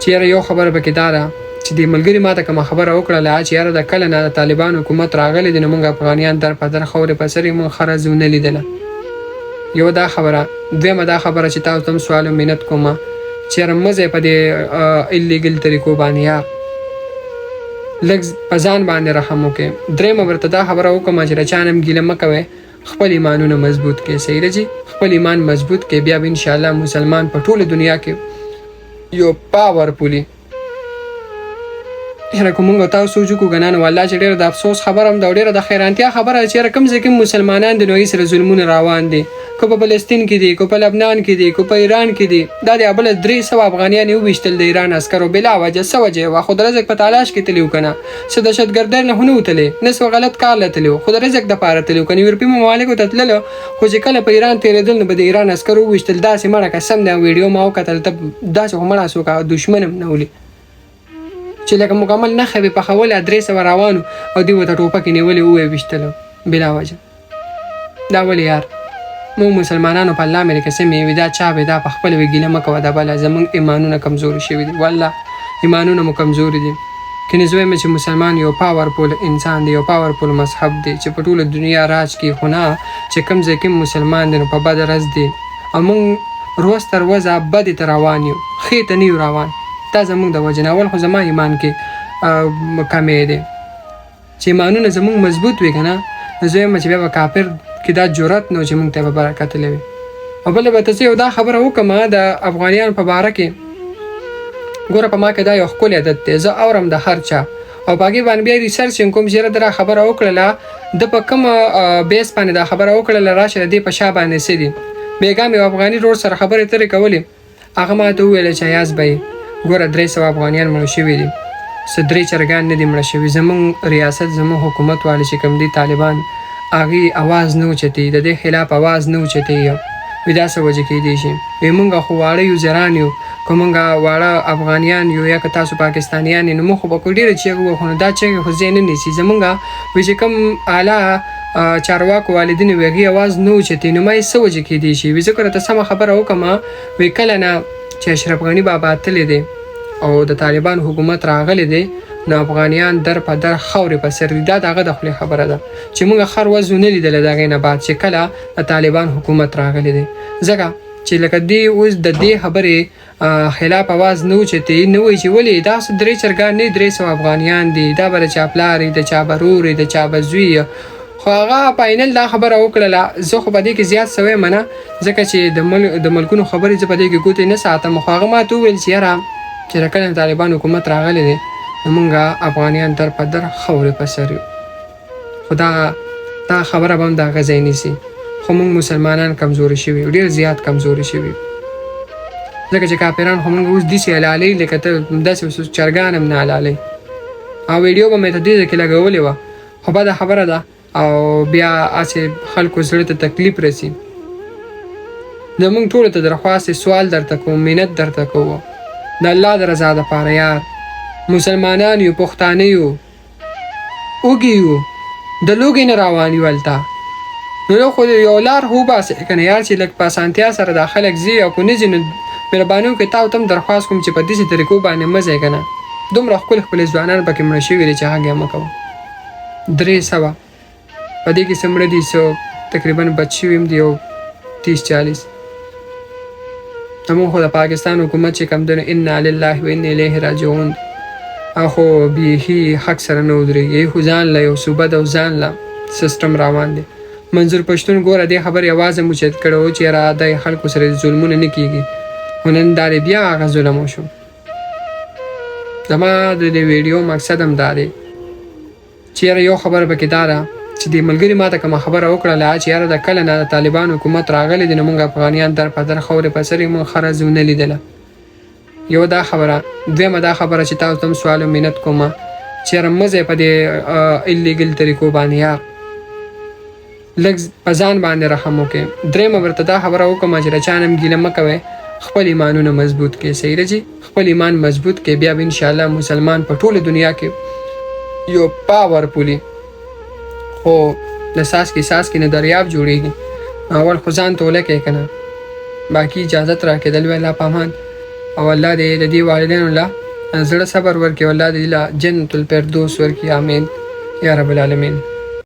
چیرې یو خبره پکې دا ده چې د ملګری ماته کوم خبره وکړله چې یاره د کله نه د طالبان حکومت راغلی دی نو موږ افغانیان در په در خورې په سر موږ خرز ونه لیدله. یو دا خبره. دویمه دا خبره چې تاسو ته سوال او منت کوم چیرې مزه په دې ایلیګل طریقو باندې یا لږ په ځان باندې رحم وکړئ. درېمه ورته دا خبره وکړم چې رچانم ګیله مه کوئ، خپل ایمانونه مضبوط کړئ. صحیح ده جی؟ خپل ایمان مضبوط کړئ، بیا به انشاءالله مسلمان په ټوله دنیا کې یو پاورفولي یاره که مونږ تاسو سوچ وکړو کنه نو والله چې ډېره د افسوس خبره هم ده، ډېره د حیرانتیا خبره چې کوم ځای کې مسلمانان دي نو هغې سره ظلمونه روان دي، که په فلسطین کې دي، که په لبنان کې دي، که په ایران کې دي. دا د بله 300 افغانیان یې وویشتل د ایران عسکرو بلا وجه. څه وجه وه؟ خو د رزق په تلاش کې تلي وو که نه، څه دهشتګردۍ نه خو نه وتلې، نه څه غلط کار له تلي وو، خو د رزق دپاره تلي وو. که یورپي ممالکو ته تللو خو چې کله په ایران تېرېدل نو به د ایران عسکرو وویشتل. داسې مړه قسم دی ویډیو ما وکتل ته داسې خو مړه څوک دښمن هم نه ولي چې لکه مکمل نښه به پخوله 300 روانو او دوی ورته ټوپکې نیولې وویې ویشتلو بلا وجه. دا ولې یار موږ مسلمانانو په الله مې قسم وي دا چا به دا په خپله وي ګیله مه کوه. دا بله زموږ ایمانونه کمزوري شوي دي، والله ایمانونه مو کمزوري دي. کنې زه وایم چې مسلمان یو پاورفول انسان دی، یو پاورفول مذهب دی چې په ټوله دنیا راج کوي. خو نه چې کوم ځای کې مسلمان دی نو په بد ورځ دی او موږ روز تر ورځه بدې ته روان یو، ښې ته نه یو روان. دا زموږ د وجې نه. اول خو زما ایمان کې کمی دی چې ایمانونه زموږ مضبوط وي که نه نو زه وایم چې بیا به کافر کې دا جرأت نه و چې موږ ته به برکت وي. او بله به ته یو دا خبره وکړم د افغانیانو په باره کې. ګوره په ما کې دا یو ښکلی عادت دی، زه اورم د هر چا او په هغې باندې بیا ریسرچ کوم چې یاره ده را خبره وکړله ده په کومه بیس باندې دا خبره وکړله راشه د دې په شا باندې څه دي. بېګا مې یو افغاني رور سره خبرې ترې کولې، هغه ما ته وویله چې ایاز به یې ګوره 300 افغانیان مړه شوي دي، څه 3 چرګان نه دي مړه شوي. زموږ ریاست زموږ حکومت والي چې کوم دي طالبان هغې اواز نه اوچتوي، د دې خلاف اواز نه اوچتوي. وایي دا څه وجه کیدی شي؟ وایي موږ خو واړه یو زران یو، که موږ واړه افغانیان یو یا که تاسو پاکستانیان یې نو موږ خو به کو ډېره چیغې وهو نو دا چیغې خو ځای نه نیسي. زموږ وایي چې کوم اعلی چارواکو والدین وي هغې اواز نه اوچتوي نو ما یې څه وجه کیدی شي؟ وایي ځکه راته سمه خبره وکړم. وایي کله نه چې اشرف غني بابا تللی دی او د طالبان حکومت راغلی دی نو افغانیان در په در خاورې په سر دي. دا د هغه د خولې خبره ده چې موږ خر ورځ ونه لیدله د هغې نه بعد چې کله د طالبان حکومت راغلی دی. ځکه چې لکه دې اوس د دې خبرې خلاف اواز نه اوچتوي، نه وایي چې ولې دا 3 چرګان نه 300 افغانیان دي، دا به د چا پلار د چا به رور د چا به زوی. خو هغه فاینل دا خبره وکړله. زه خو په دې کې زیات سوی منه ځکه چې د ملکونو خبرې زه په دې کې ګوتې نه ساتم. خو هغه ما ته وویل چې یاره چې د کله طالبان حکومت راغلی دی نو موږ افغانیان در په در خاورې په سر یو. خو دا خبره به هم د هغه ځای نیسي. خو موږ مسلمانان کمزوري شوي یو، ډېر زیات کمزوري شوي ځکه چې کافران خو موږ اوس داسې حلالوي لکه ته داسې چرګان هم نه حلالوي. او ویډیو به مې ته دې ځای کې لګولې وه خو بده خبره ده او بیا هسې خلکو زړه ته تکلیف رسي. زموږ ټولو ته درخواست سوال درته کوم، منت درته کوو د الله د رضا دپاره یار مسلمانان یو، پښتانه یو، اوږې یو، د لوږې نه روان یو هلته نو خو یو لار وباسئ که نه یار چې لږ په اسانتیا سره دا خلک ځي او که نه ځي نو مهرباني وکړئ تا ته هم درخواست کوم چې په داسې طریقو باندې مه ځئ که نه. دومره ښکلې ښکلې ځوانان پکې مړه شوي دي چې هغه مه کوه. 300 په دې کې څه مړه دي څه تقریبا بچ شوي هم دي یو 30-40. زموږ خو د پاکستان حکومت چې کوم دی انا لله و انا الیه راجعون خو بیخي حق سره نه ودرېږي. خو ځان له یو صوبه ده او ځان له سیسټم روان دی. منظور پښتون ګوره دې خبرې اواز هم اوچت کړی و چې یاره د خلکو سره ظلمونه نه کېږي خو نن دا دی بیا هغه ظلم وشو. زما د دې ویډیو مقصد هم دا دی چې یاره یو خبره پکې دا ده چې دې ملګري ما ته کومه خبره وکړله چې یاره د کله نه د طالبان حکومت راغلی دی نو موږ افغانیان در په در خورې په سر موږ خرز ونه لیدله. یو دا خبره. دویمه دا خبره چې تاسو ته هم سوال او منت کوم چې یاره مه ځئ په دې ایلیګل طریقو باندې یار لږ په ځان باندې رحم وکړئ. درېمه ورته دا خبره وکړم چې رچانم ګیله مه کوئ، خپل ایمانونه مضبوط کړئ. صحیح ده جی؟ خپل ایمان مضبوط کړئ، بیا به انشاءالله مسلمان په ټوله دنیا کې یو پاورفولي خو د ساس کې نه دریاب جوړېږي. اول خو ځان توله کوي که نه. باقي اجازت راکړئ. د الله پامان او الله دې د دې والدینو له زړه صبر ورکړي، او الله دې له جنت الفردوس ورکړي. آمین یا رب العالمین.